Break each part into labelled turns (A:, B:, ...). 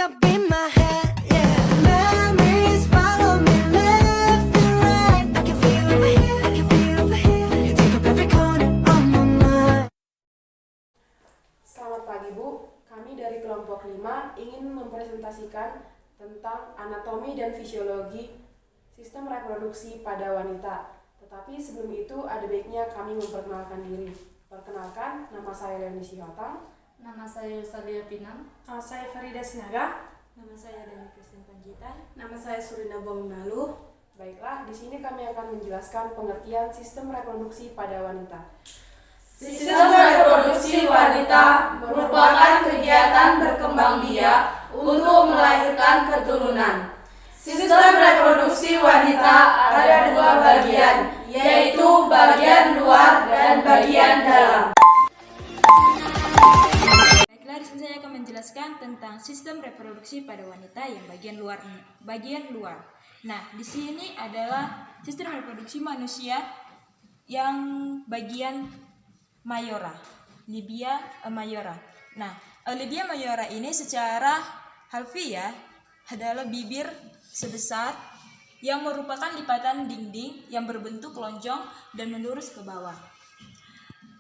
A: up in my head, yeah. Memories follow me left and right. I can feel over here, I can feel over here. You take up every corner of my mind.
B: Selamat pagi Bu, kami dari kelompok 5 ingin mempresentasikan tentang anatomi dan fisiologi sistem reproduksi pada wanita. Tetapi sebelum itu ada baiknya kami memperkenalkan diri. Perkenalkan, nama saya Leoni Sihatang.
C: Nama saya Salia Pinang.
D: Nama saya Farida Sinaga.
C: Nama saya Dani Kristen Panjitan.
D: Nama saya Surina Bominalu.
B: Baiklah, di sini kami akan menjelaskan pengertian sistem reproduksi pada wanita.
C: Sistem reproduksi wanita merupakan kegiatan berkembang biak untuk melahirkan keturunan. Sistem reproduksi wanita ada dua bagian, yaitu bagian luar dan bagian dalam.
E: Baiklah, di sini saya akan menjelaskan tentang sistem reproduksi pada wanita yang bagian luar. Nah, di sini adalah sistem reproduksi manusia yang bagian mayora, labia mayora. Nah, labia mayora ini secara harfiah adalah bibir sebesar yang merupakan lipatan dinding yang berbentuk lonjong dan melurus ke bawah.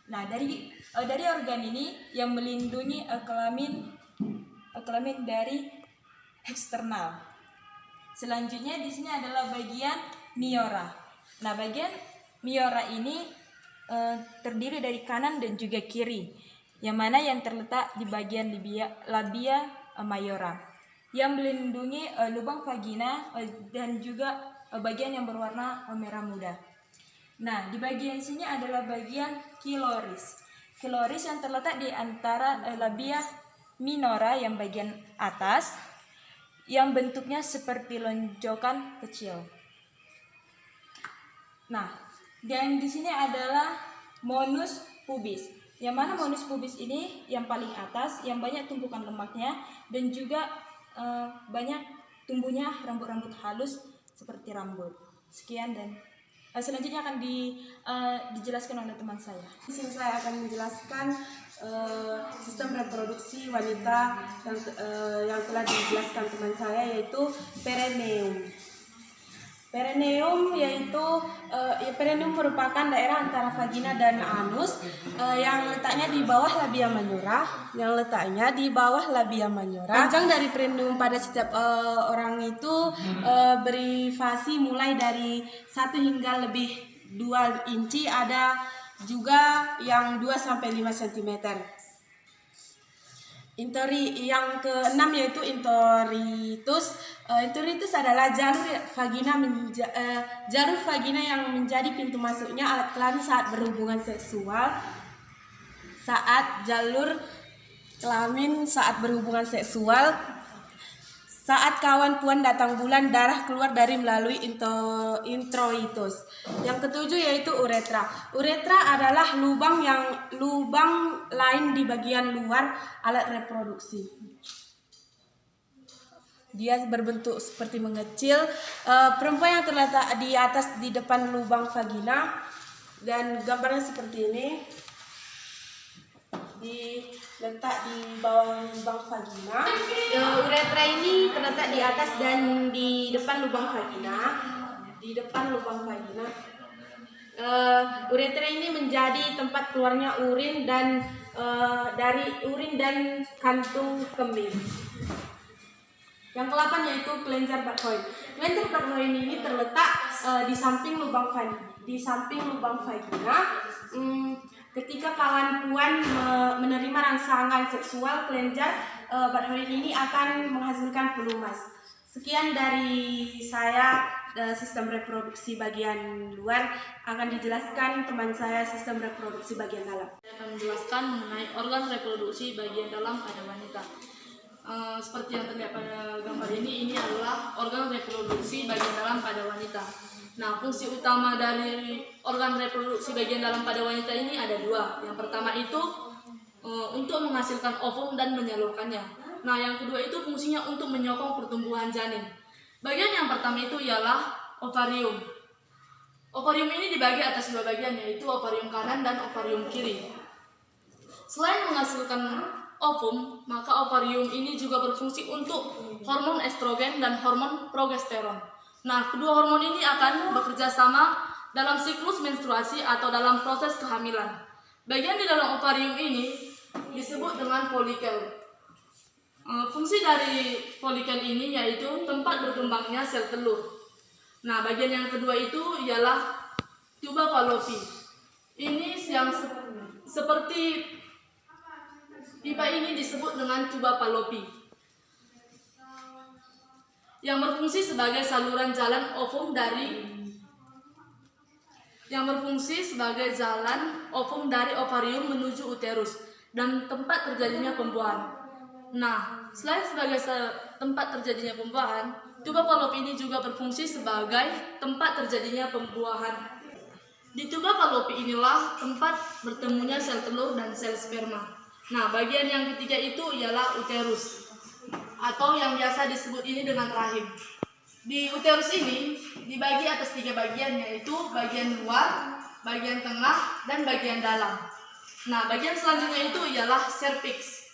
E: Nah, dari organ ini yang melindungi kelamin dari eksternal. Selanjutnya di sini adalah bagian miora. Nah, bagian miora ini terdiri dari kanan dan juga kiri, yang mana yang terletak di bagian labia mayora, yang melindungi lubang vagina dan juga bagian yang berwarna merah muda. Nah, di bagian sini adalah bagian kiloris. Kiloris yang terletak di antara labia minora yang bagian atas, yang bentuknya seperti lonjokan kecil. Nah, dan di sini adalah monus pubis. Yang mana monus pubis ini yang paling atas, yang banyak tumpukan lemaknya dan juga banyak tumbuhnya rambut-rambut halus seperti rambut. Sekian dan selanjutnya akan dijelaskan oleh teman saya.
D: Di sini saya akan menjelaskan sistem reproduksi wanita yang telah dijelaskan teman saya, yaitu perineum. Perineum merupakan daerah antara vagina dan anus yang letaknya di bawah labia majora. Panjang dari perineum pada setiap orang itu bervariasi mulai dari 1 hingga lebih 2 inci, ada juga yang 2 sampai 5 cm. Yang keenam yaitu intoritus. Intoritus adalah jalur vagina yang menjadi pintu masuknya alat kelamin saat berhubungan seksual. Saat kawan puan datang bulan, darah keluar melalui introitus. Yang ketujuh yaitu uretra. Uretra adalah lubang lain di bagian luar alat reproduksi. Dia berbentuk seperti mengecil. Perempuan yang terletak di atas di depan lubang vagina, dan gambarnya seperti ini. Diletak di bawah lubang vagina. Uretra ini terletak di atas dan di depan lubang vagina. Uretra ini menjadi tempat keluarnya urin dan dari urin dan kantung kemih. Yang ke-8 yaitu kelenjar Bartholin. Kelenjar Bartholin ini terletak di samping lubang vagina. Ketika kawan puan menerima rangsangan seksual, kelenjar Bartholin ini akan menghasilkan pelumas. Sekian dari saya, sistem reproduksi bagian luar. Akan dijelaskan teman saya sistem reproduksi bagian dalam.
C: Saya akan menjelaskan mengenai organ reproduksi bagian dalam pada wanita. Seperti yang terlihat pada gambar ini adalah organ reproduksi bagian dalam pada wanita. Nah, fungsi utama dari organ reproduksi bagian dalam pada wanita ini ada 2. Yang pertama itu untuk menghasilkan ovum dan menyalurkannya. Nah, yang kedua itu fungsinya untuk menyokong pertumbuhan janin. Bagian yang pertama itu ialah ovarium. Ovarium ini dibagi atas 2 bagian, yaitu ovarium kanan dan ovarium kiri. Selain menghasilkan ovum, maka ovarium ini juga berfungsi untuk hormon estrogen dan hormon progesteron. Nah, kedua hormon ini akan bekerja sama dalam siklus menstruasi atau dalam proses kehamilan. Bagian di dalam ovarium ini disebut dengan folikel. Fungsi dari folikel ini yaitu tempat berkembangnya sel telur. Nah, bagian yang kedua itu ialah tuba fallopi. Ini yang seperti pipa ini disebut dengan tuba fallopi, yang berfungsi sebagai saluran jalan ovum dari ovarium menuju uterus dan tempat terjadinya pembuahan. Nah, selain sebagai tempat terjadinya pembuahan, tuba fallopi ini juga berfungsi sebagai tempat terjadinya pembuahan. Di tuba fallopi inilah tempat bertemunya sel telur dan sel sperma. Nah, bagian yang ketiga itu ialah uterus, atau yang biasa disebut ini dengan rahim. Di uterus ini dibagi atas 3 bagian, yaitu bagian luar, bagian tengah, dan bagian dalam. Nah, bagian selanjutnya itu ialah cervix.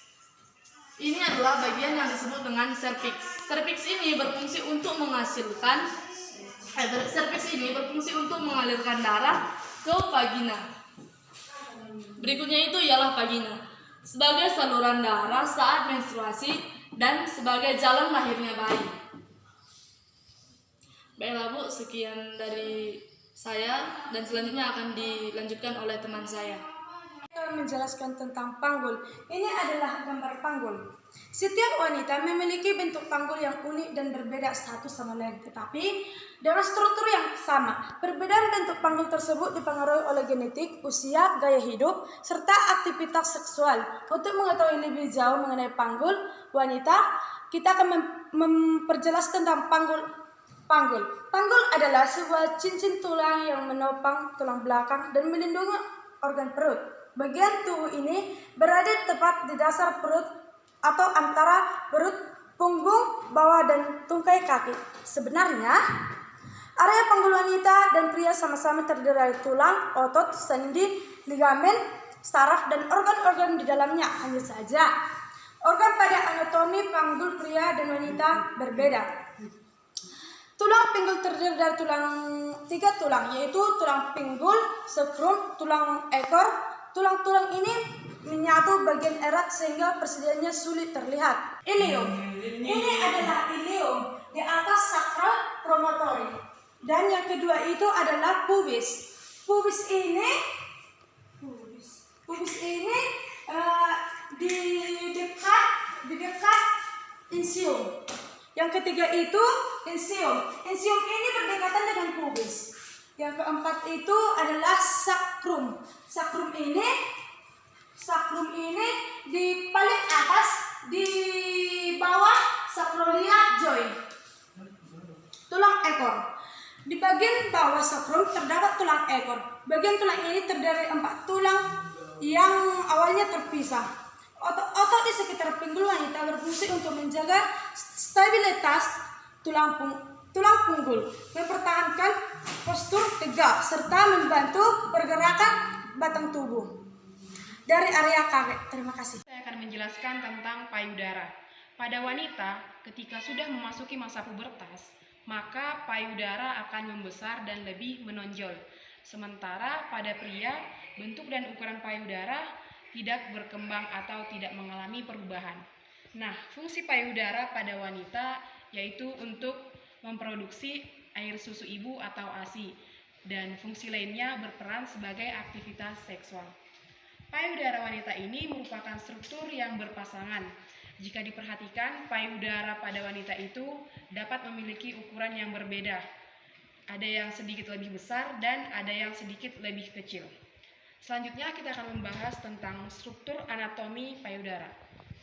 C: Ini adalah bagian yang disebut dengan cervix. Cervix ini berfungsi untuk mengalirkan darah ke vagina. Berikutnya itu ialah vagina, sebagai saluran darah saat menstruasi dan sebagai jalan lahirnya bayi. Baiklah Bu, sekian dari saya dan selanjutnya akan dilanjutkan oleh teman saya.
D: Menjelaskan tentang panggul. Ini adalah gambar panggul. Setiap wanita memiliki bentuk panggul yang unik dan berbeda satu sama lain, tetapi dengan struktur yang sama. Perbedaan bentuk panggul tersebut dipengaruhi oleh genetik, usia, gaya hidup, serta aktivitas seksual. Untuk mengetahui lebih jauh mengenai panggul wanita, kita akan memperjelas tentang panggul. Panggul adalah sebuah cincin tulang yang menopang tulang belakang dan melindungi organ perut. Bagian tubuh ini berada tepat di dasar perut atau antara perut, punggung, bawah, dan tungkai kaki. Sebenarnya, area panggul wanita dan pria sama-sama terdiri dari tulang, otot, sendi, ligamen, saraf, dan organ-organ di dalamnya. Hanya saja, organ pada anatomi panggul pria dan wanita berbeda. Tulang pinggul terdiri dari 3 tulang, yaitu tulang pinggul, skrum, tulang ekor. Tulang-tulang ini menyatu bagian erat sehingga persediaannya sulit terlihat. Ilium. Ini adalah ilium di atas sakral promontory. Dan yang kedua itu adalah pubis. Pubis ini di dekat insium. Yang ketiga itu insium. Insium ini berdekatan dengan pubis. Yang keempat itu adalah sakrum. Sakrum ini di paling atas di bawah sacroiliac joint. Tulang ekor. Di bagian bawah sakrum terdapat tulang ekor. Bagian tulang ini terdiri 4 tulang yang awalnya terpisah. Otot di sekitar pinggul wanita berfungsi untuk menjaga stabilitas tulang punggung, mempertahankan postur tegak, serta membantu pergerakan batang tubuh dari area kaki. Terima kasih.
F: Saya akan menjelaskan tentang payudara. Pada wanita, ketika sudah memasuki masa pubertas, maka payudara akan membesar dan lebih menonjol. Sementara pada pria, bentuk dan ukuran payudara tidak berkembang atau tidak mengalami perubahan. Nah, fungsi payudara pada wanita yaitu untuk memproduksi air susu ibu atau ASI, dan fungsi lainnya berperan sebagai aktivitas seksual. Payudara wanita ini merupakan struktur yang berpasangan. Jika diperhatikan, payudara pada wanita itu dapat memiliki ukuran yang berbeda. Ada yang sedikit lebih besar dan ada yang sedikit lebih kecil. Selanjutnya kita akan membahas tentang struktur anatomi payudara.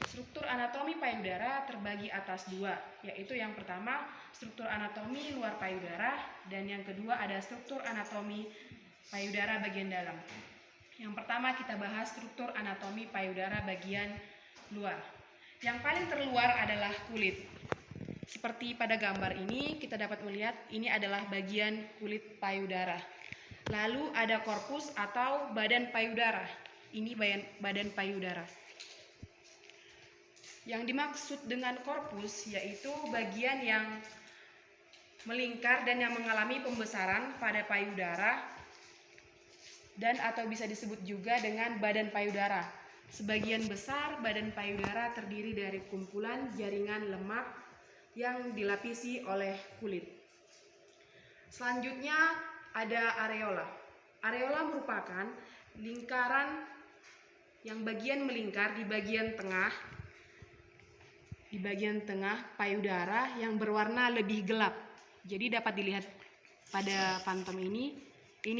F: Struktur anatomi payudara terbagi atas 2, yaitu yang pertama struktur anatomi luar payudara dan yang kedua ada struktur anatomi payudara bagian dalam. Yang pertama kita bahas struktur anatomi payudara bagian luar. Yang paling terluar adalah kulit. Seperti pada gambar ini kita dapat melihat ini adalah bagian kulit payudara. Lalu ada korpus atau badan payudara. Ini badan payudara. Yang dimaksud dengan korpus yaitu bagian yang melingkar dan yang mengalami pembesaran pada payudara dan atau bisa disebut juga dengan badan payudara. Sebagian besar badan payudara terdiri dari kumpulan jaringan lemak yang dilapisi oleh kulit. Selanjutnya ada areola. Areola merupakan lingkaran yang bagian melingkar di bagian tengah payudara yang berwarna lebih gelap. Jadi dapat dilihat pada pantom ini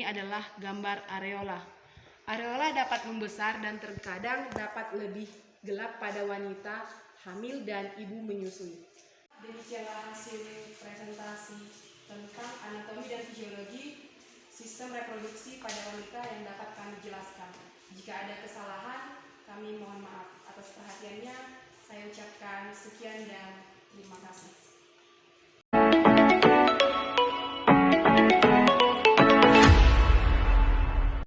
F: adalah gambar areola. Areola dapat membesar dan terkadang dapat lebih gelap pada wanita hamil dan ibu menyusui.
B: Demikianlah hasil presentasi tentang anatomi dan fisiologi sistem reproduksi pada wanita yang dapat kami jelaskan. Jika ada kesalahan, kami mohon maaf. Atas perhatiannya, saya ucapkan sekian dan terima kasih.